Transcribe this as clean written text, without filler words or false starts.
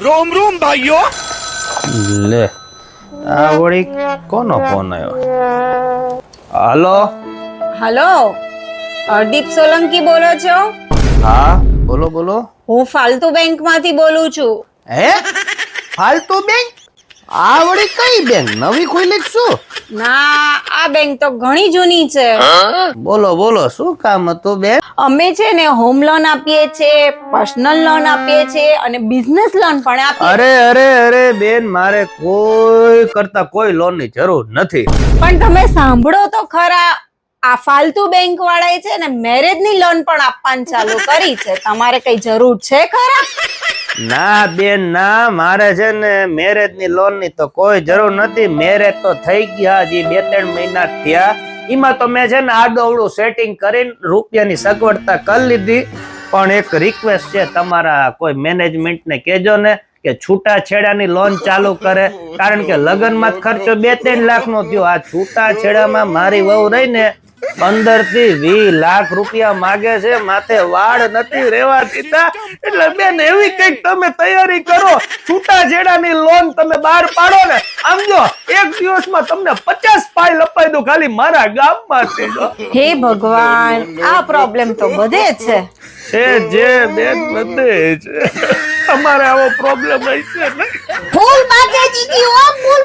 रोम रोम भाइयों। લે આ વળી કોનો ફોન આવ્યો? હાલો. હલો, હરદીપ સોલંકી બોલો છો? હા બોલો બોલો. હું ફાલતુ બેંક માંથી બોલું છું. હે ફાલતુ બેંક? આ વળી કઈ બેંક નવી ખુલી જ શું? ના, આ બેંક તો ઘણી જૂની છે. બોલો બોલો શું કામ હતું બેન? અમે છે ને હોમ લોન આપીએ છીએ, પર્સનલ લોન આપીએ છીએ અને બિઝનેસ લોન પણ આપીએ. અરે અરે અરે બેન, મારે કોઈ કરતા કોઈ લોન ની જરૂર નથી. પણ તમે સાંભળો તો ખરા, આ ફાલતુ બેંક વાળાએ છે ને મેરેજ ની લોન પણ આપવાનું ચાલુ કરી છે. તમારે કઈ જરૂર છે ખરા? ના બેન ના, મારે છે ને મેરેજ ની લોન ની તો કોઈ જરૂર નથી. મેરેજ તો થઈ ગયા, હજી 2-3 મહિના થયા. એમાં તો મેં છે ને આડોવડું સેટિંગ કરીને રૂપિયાની સગવડતા કરી લીધી. પણ એક રિક્વેસ્ટ છે, તમારા કોઈ મેનેજમેન્ટ ને કહેજો ને કે છૂટાછેડાની લોન ચાલુ કરે. કારણ કે લગ્નમાં જ ખર્ચો 2-3 લાખ નો થયો. આ છૂટાછેડામાં મારી વહુ રહી ને 15 થી 20 લાખ રૂપિયા માગે છે. માથે વાળ નથી રેવા દીધા. એટલે બેન એવી કઈક તમે તૈયારી કરો. છૂટાછેડાની લોન તમે બહાર પાડો ને, આમ જો એક દિવસમાં તમને 50 ફાઇલ અપાઈ દઉં ખાલી મારા ગામમાંથી. હે ભગવાન, આ પ્રોબ્લેમ તો બધે છે. છે જે બેન બધે છે. તમારે આવો પ્રોબ્લેમ હશે ને? ફૂલ બાજે જીજી, ઓ ફૂલ